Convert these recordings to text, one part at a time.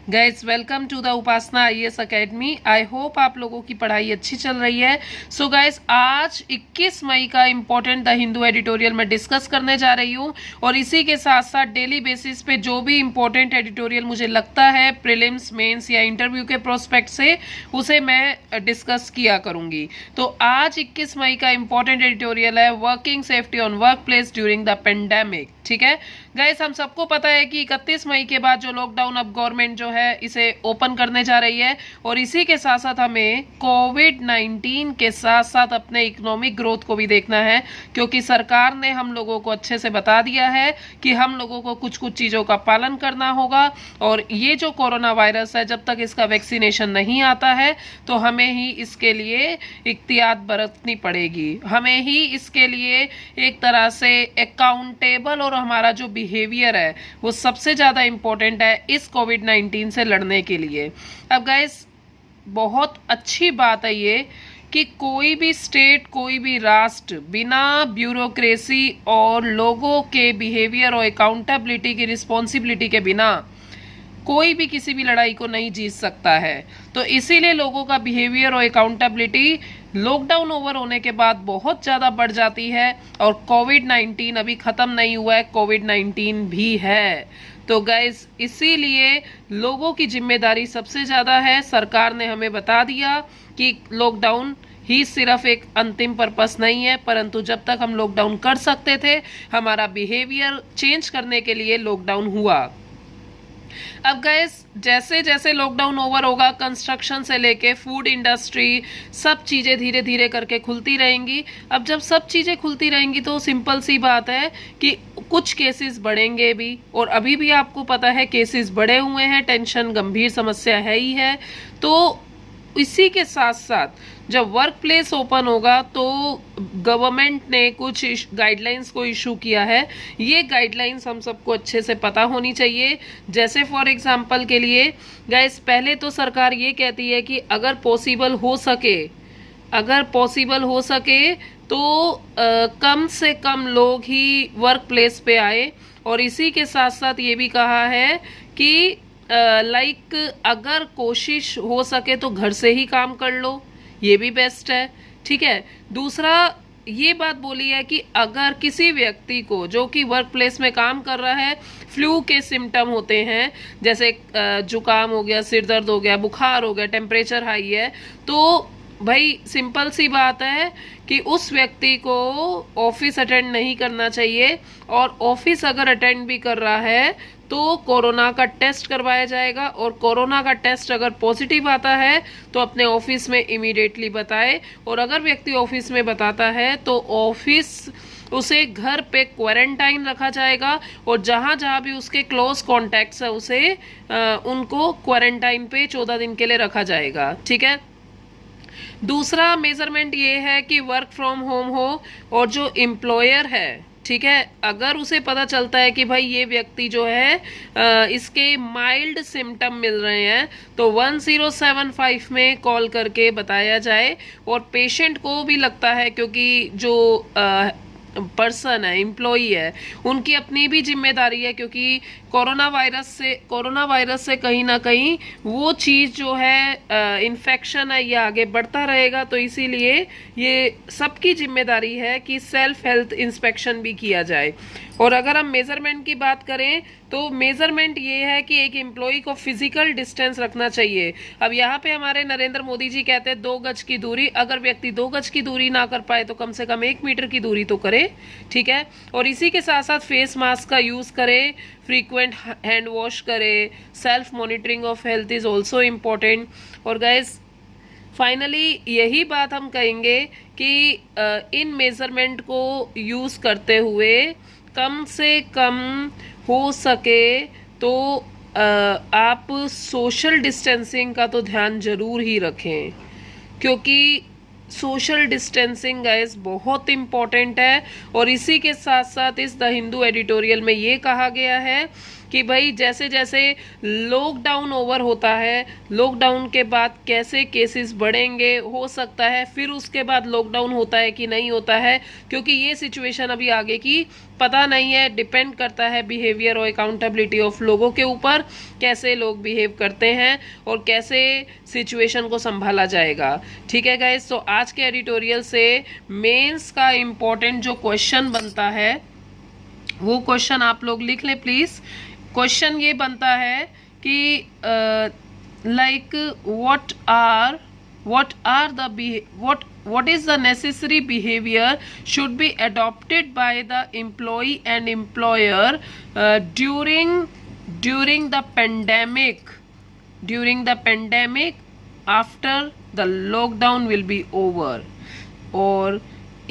Guys welcome to the Upasana IAS academy. I hope आप लोगों की पढ़ाई अच्छी चल रही है। सो गाइज आज 21 मई का इम्पोर्टेंट द हिंदू एडिटोरियल में डिस्कस करने जा रही हूँ और इसी के साथ साथ डेली बेसिस पे जो भी इम्पोर्टेंट एडिटोरियल मुझे लगता है प्रीलिम्स मेंस या इंटरव्यू के प्रोस्पेक्ट से उसे मैं डिस्कस किया करूंगी। तो आज 21 मई का इम्पोर्टेंट एडिटोरियल है working safety on work place during the pandemic. ठीक है गाइस, हम सबको पता है कि 31 मई के बाद जो लॉकडाउन अब गवर्नमेंट जो है इसे ओपन करने जा रही है और इसी के साथ साथ हमें कोविड-19 के साथ साथ अपने इकोनॉमिक ग्रोथ को भी देखना है, क्योंकि सरकार ने हम लोगों को अच्छे से बता दिया है कि हम लोगों को कुछ कुछ चीज़ों का पालन करना होगा और ये जो कोरोना वायरस है जब तक इसका वैक्सीनेशन नहीं आता है तो हमें ही इसके लिए एहतियात बरतनी पड़ेगी, हमें ही इसके लिए एक तरह से अकाउंटेबल और हमारा जो बिहेवियर है वो सबसे ज़्यादा इम्पोर्टेंट है इस कोविड-19 से लड़ने के लिए। अब गाइस बहुत अच्छी बात है ये कि कोई भी स्टेट कोई भी राष्ट्र बिना ब्यूरोक्रेसी और लोगों के बिहेवियर और अकाउंटेबिलिटी की रिस्पॉन्सिबिलिटी के बिना कोई भी किसी भी लड़ाई को नहीं जीत सकता है। तो इसीलिए लोगों का बिहेवियर और अकाउंटेबिलिटी लॉकडाउन ओवर होने के बाद बहुत ज़्यादा बढ़ जाती है और कोविड-19 अभी ख़त्म नहीं हुआ है, कोविड-19 भी है। तो गाइस इसीलिए लोगों की जिम्मेदारी सबसे ज़्यादा है। सरकार ने हमें बता दिया कि लॉकडाउन ही सिर्फ एक अंतिम पर्पस नहीं है, परंतु जब तक हम लॉकडाउन कर सकते थे हमारा बिहेवियर चेंज करने के लिए लॉकडाउन हुआ। अब गैस जैसे जैसे लॉकडाउन ओवर होगा कंस्ट्रक्शन से लेके फूड इंडस्ट्री सब चीज़ें धीरे धीरे करके खुलती रहेंगी। अब जब सब चीज़ें खुलती रहेंगी तो सिंपल सी बात है कि कुछ केसेस बढ़ेंगे भी और अभी भी आपको पता है केसेस बढ़े हुए हैं, टेंशन गंभीर समस्या है ही है। तो इसी के साथ साथ जब वर्क प्लेस ओपन होगा तो गवर्नमेंट ने कुछ गाइडलाइंस को इशू किया है। ये गाइडलाइंस हम सबको अच्छे से पता होनी चाहिए। जैसे फॉर एग्जांपल के लिए गाइस पहले तो सरकार ये कहती है कि अगर पॉसिबल हो सके तो कम से कम लोग ही वर्क प्लेस पे आए और इसी के साथ साथ ये भी कहा है कि अगर कोशिश हो सके तो घर से ही काम कर लो, ये भी बेस्ट है। ठीक है, दूसरा ये बात बोली है कि अगर किसी व्यक्ति को जो कि वर्क प्लेस में काम कर रहा है फ्लू के सिम्टम होते हैं, जैसे जुकाम हो गया, सिर दर्द हो गया, बुखार हो गया, टेम्परेचर हाई है, तो भाई सिंपल सी बात है कि उस व्यक्ति को ऑफिस अटेंड नहीं करना चाहिए और ऑफिस अगर अटेंड भी कर रहा है तो कोरोना का टेस्ट करवाया जाएगा और कोरोना का टेस्ट अगर पॉजिटिव आता है तो अपने ऑफिस में इमीडिएटली बताए और अगर व्यक्ति ऑफिस में बताता है तो ऑफिस उसे घर पे क्वारंटाइन रखा जाएगा और जहाँ जहाँ भी उसके क्लोज कॉन्टैक्ट्स है उसे उनको क्वारंटाइन पे 14 दिन के लिए रखा जाएगा। ठीक है, दूसरा मेजरमेंट ये है कि वर्क फ्रॉम होम हो और जो एम्प्लॉयर है, ठीक है, अगर उसे पता चलता है कि भाई ये व्यक्ति जो है इसके माइल्ड सिम्टम मिल रहे हैं तो 1075 में कॉल करके बताया जाए और पेशेंट को भी लगता है क्योंकि जो पर्सन है, एम्प्लॉई है, उनकी अपनी भी जिम्मेदारी है क्योंकि कोरोना वायरस से कहीं ना कहीं वो चीज़ जो है इन्फेक्शन है ये आगे बढ़ता रहेगा। तो इसीलिए ये सबकी जिम्मेदारी है कि सेल्फ हेल्थ इंस्पेक्शन भी किया जाए। और अगर हम मेजरमेंट की बात करें तो मेजरमेंट ये है कि एक एम्प्लॉई को फिजिकल डिस्टेंस रखना चाहिए। अब यहाँ पे हमारे नरेंद्र मोदी जी कहते हैं 2 गज की दूरी, अगर व्यक्ति 2 गज की दूरी ना कर पाए तो कम से कम 1 मीटर की दूरी तो करे। ठीक है, और इसी के साथ साथ फेस मास्क का यूज़ करे, फ्रीक्वेंट हैंड वॉश करे, self monitoring of health is also important. और गाइस फाइनली यही बात हम कहेंगे कि इन मेजरमेंट को यूज़ करते हुए कम से कम हो सके तो आप सोशल डिस्टेंसिंग का तो ध्यान जरूर ही रखें, क्योंकि सोशल डिस्टेंसिंग गाइस बहुत इम्पॉर्टेंट है। और इसी के साथ साथ इस द हिंदू एडिटोरियल में ये कहा गया है कि भाई जैसे जैसे लॉकडाउन ओवर होता है, लॉकडाउन के बाद कैसे केसेस बढ़ेंगे, हो सकता है फिर उसके बाद लॉकडाउन होता है कि नहीं होता है, क्योंकि ये सिचुएशन अभी आगे की पता नहीं है। डिपेंड करता है बिहेवियर और अकाउंटेबिलिटी ऑफ लोगों के ऊपर, कैसे लोग बिहेव करते हैं और कैसे सिचुएशन को संभाला जाएगा। ठीक है गाइस, तो आज के एडिटोरियल से मेंस का इम्पोर्टेंट जो क्वेश्चन बनता है वो क्वेश्चन आप लोग लिख लें प्लीज। क्वेश्चन ये बनता है कि like what is the necessary behavior should be adopted by the employee and employer during the pandemic after the lockdown will be over। और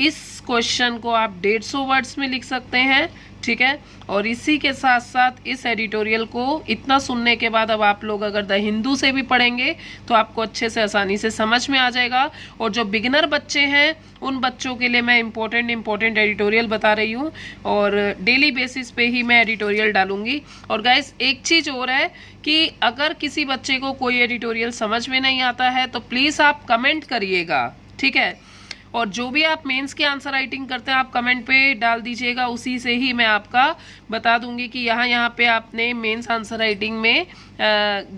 इस क्वेश्चन को आप 150 वर्ड्स में लिख सकते हैं। ठीक है, और इसी के साथ साथ इस एडिटोरियल को इतना सुनने के बाद अब आप लोग अगर द हिंदू से भी पढ़ेंगे तो आपको अच्छे से आसानी से समझ में आ जाएगा। और जो बिगिनर बच्चे हैं उन बच्चों के लिए मैं इम्पोर्टेंट एडिटोरियल बता रही हूँ और डेली बेसिस पे ही मैं एडिटोरियल डालूंगी। और गाइस एक चीज़ और है कि अगर किसी बच्चे को कोई एडिटोरियल समझ में नहीं आता है तो प्लीज़ आप कमेंट करिएगा। ठीक है, और जो भी आप मेंस के आंसर राइटिंग करते हैं आप कमेंट पे डाल दीजिएगा, उसी से ही मैं आपका बता दूंगी कि यहाँ पे आपने मेंस आंसर राइटिंग में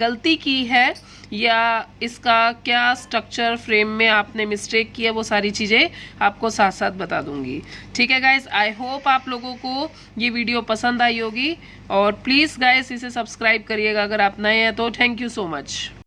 गलती की है या इसका क्या स्ट्रक्चर फ्रेम में आपने मिस्टेक की है, वो सारी चीज़ें आपको साथ साथ बता दूंगी। ठीक है गाइस, आई होप आप लोगों को ये वीडियो पसंद आई होगी और प्लीज़ गाइस इसे सब्सक्राइब करिएगा अगर आप नए हैं तो। Thank you so much.